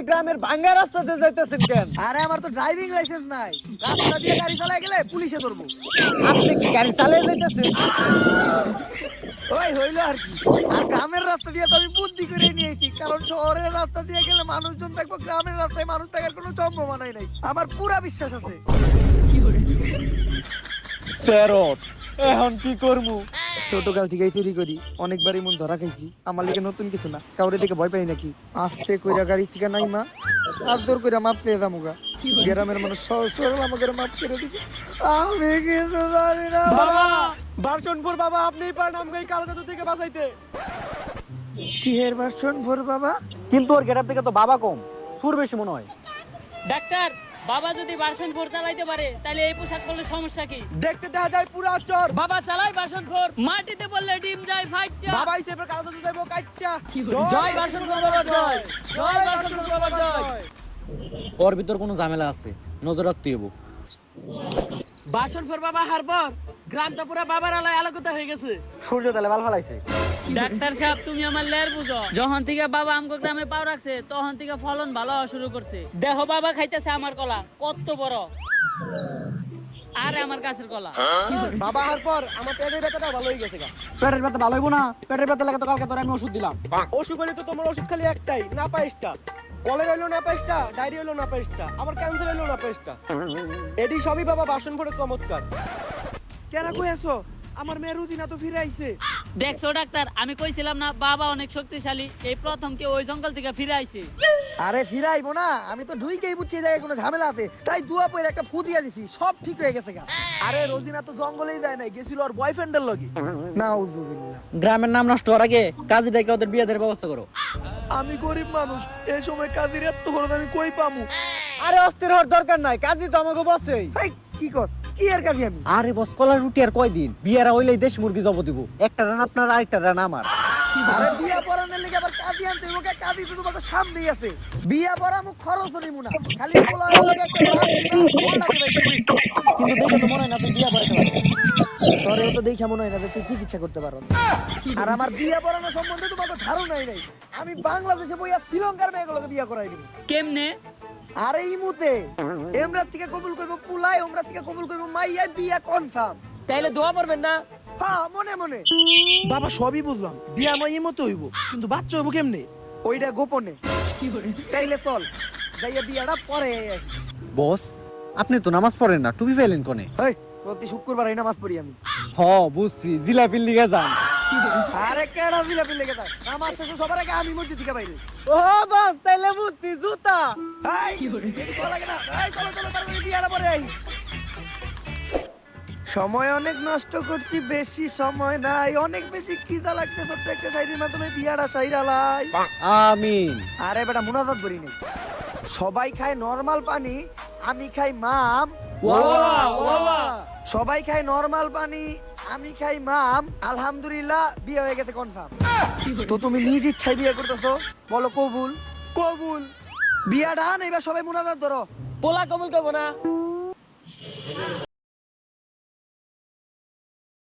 গ্রামের ভাঙ্গা রাস্তাতে যাইতেছেন কেন? আরে আমার তো ড্রাইভিং লাইসেন্স নাই, রাস্তা দিয়ে গাড়ি চালায় গেলে পুলিশে ধরবো। আপনি কি গাড়ি চালিয়ে যাইতেছেন? ওই হইলো আর কি। আর গ্রামের রাস্তা দিয়ে তো আমি বুদ্ধি করে নিয়েছি, কারণ শহরের রাস্তা দিয়ে গেলে মানুষজন থাকবো, গ্রামের রাস্তায় মানুষ থাকার কোনো সম্ভাবনাই নাই। আমার পুরা বিশ্বাস আছে। ফেরত এখন কি করবো? ছোটকাল থেকে চুরি করি, অনেকবারই মন ধরা খাইছি। আমার লিগে নতুন কিছু না, কাউরে দেখে ভয় পাই নাকি। আস্তে কইরা গাড়ি থেকে নাই মা, আর জোর কইরা মাপ চেয়ে যামুগা। গ্রামের মানুষ সহজ সরল আমাকে মাপ করে দিবে। আমি কিন্তু জানি না বাবা, বারশনপুর বাবা, আপনিই পারেন আমাকে এই কালো জাদু থেকে বাঁচাইতে। কি এর ভার্সন ভোর বাবা? কিন্তু ওর গেটআপ থেকে তো বাবা কম, সুর বেশি মনে হয়। ডাক্তার, বাবা যদি ভার্সন 4 চালাইতে পারে তাহলে এই পোশাক পরলে সমস্যা কি? দেখতে দেখা যায় পুরা চোর। বাবা চালাই ভার্সন 4, মাটিতে পড়লে ডিম যায় ফাইটটা। বাবা হিসেবে কালো জাদু যাইবো কাইটটা। জয় ভার্সন 4 বাবা জয়, জয় ভার্সন 4 বাবা জয়। ওর ভিতর কোনো ঝামেলা আছে, নজর রাখতে হইব। ভার্সন 4 বাবা হারবার গ্রামটা পুরা বাবার আলায় আলোকিত হয়ে গেছে। সূর্য তালে বাল ফালাইছে। ডাক্তার সাহেব, তুমি আমার লের বুঝো। যখন থেকে বাবা আমগো গ্রামে পাও রাখছে তখন থেকে ফলন ভালো হওয়া শুরু করছে। দেখো বাবা খাইতেছে আমার কলা কত বড়, আর আমার গাছের কলা। বাবা হার পর আমার পেটের ব্যথাটা ভালো হয়ে গেছে গা। পেটের ব্যথা ভালো হইব না? পেটের ব্যথা লাগে তো কালকে তোর আমি ওষুধ দিলাম। অসুখ হলে তো তোমার ওষুধ খালি একটাই, না পাইসটা। কলেরা হইলো না পাইসটা, ডায়রিয়া হইলো না পাইসটা, আবার ক্যান্সার হইলো না পাইসটা। এডি সবই বাবা বাসন ভরে চমৎকার। কেন কই আছো? আমার মেয়ে রুদিনা তো ফিরে আইছে। দেখছো ডাক্তার, আমি কইছিলাম না বাবা অনেক শক্তিশালী। এই প্রথম কে ওই জঙ্গল থেকে ফিরে আইছে। আরে ফিরাইবো না, আমি তো ঢুইকেই বুঝছি এই জায়গায় কোনো ঝামেলা আছে, তাই দুয়া পরে একটা ফু দিয়া দিছি, সব ঠিক হয়ে গেছে গা। আরে রোজিনা তো জঙ্গলেই যায় নাই, গেছিল ওর বয়ফ্রেন্ডের লগে। নাউজুবিল্লাহ। গ্রামের নাম নষ্ট হওয়ার আগে কাজী ডাইকে ওদের বিয়ে দেওয়ার ব্যবস্থা করো। আমি গরিব মানুষ, এই সময় কাজের এত খরচ আমি কই পামু? আরে অস্থির হওয়ার দরকার নাই, কাজী তো আমাকে বসেই। এই কি কর, কি এর কাজে আমি? আরে বস, কলার রুটি আর কয়দিন? বিয়েরা হইলেই দেশ মুরগি জব দিব। একটা রান আপনার, আরেকটা রান আমার। আরে বিয়া পড়ানোর লেগে আবার কাজী আনতে হইব, কাজী তো তোমাকে সামনেই আছে। বিয়া পড়া মুখ খরচ নিমু না, খালি পোলা লগে একটা রাত দিবা, ভোর লাগে ভাই তুমি। কিন্তু দেখে তো মনে হয় না তুই বিয়ে পড়াতে পারবি। তোরেও তো দেখা মনে হয় না যে তুই কি ইচ্ছা করতে পারো। আর আমার বিয়া পড়ানো সম্বন্ধে তোমাকে ধারণাই নাই। আমি বাংলাদেশে বইয়া শ্রীলঙ্কার মেয়েগুলোকে বিয়া করাই দিব। কেমনে? আরে ইমুতে এমরাত থেকে কবুল কইব পুলাই, ওমরাত থেকে কবুল কইব মাইয়া, বিয়া কনফার্ম। তাইলে দোয়া করবেন না? হ্যাঁ, মনে মনে। বাবা সবই বুঝলাম, বিয়া নয় মতো হইব, কিন্তু বাচ্চা হইব কেমনে? ওইটা গোপনে। তাইলে চল যাইয়া বিয়াটা পরে আসি। বস, আপনি তো নামাজ পড়েন না, টুপি পেলেন কোনে? হেই, প্রতি শুক্রবার এই নামাজ পড়ি আমি। হ বুঝছি, জিলাপির লিগে যান। আরে কেডা জিলাপি লেগে যায়, নামাজ শেষে সবার আগে আমি মসজিদ থেকে বাইরে। ও বস, তাইলে বুঝছি জুতা। এই, এটি ভালো লাগে না। এই, চলো চলো তাড়াতাড়ি বিয়াটা পরে আই। সময় অনেক নষ্ট করছি, বেশি সময় নাই, অনেক বেশি খিদা লাগছে, ছোট্ট একটা সাইডের মাধ্যমে বিয়াটা সাইরালাই। আমিন। আরে বেটা মুনাজাত করি নাই। সবাই খায় নরমাল পানি, আমি খাই মাম। সবাই খায় নরমাল পানি, আমি খাই মাম। আলহামদুলিল্লাহ, বিয়ে হয়ে গেছে কনফার্ম। তো তুমি নিজ ইচ্ছায় বিয়ে করতেছো, বলো কবুল? কবুল। বিয়াটা এবার সবাই মুনাজাত ধরো। পোলা কবুল করবো না।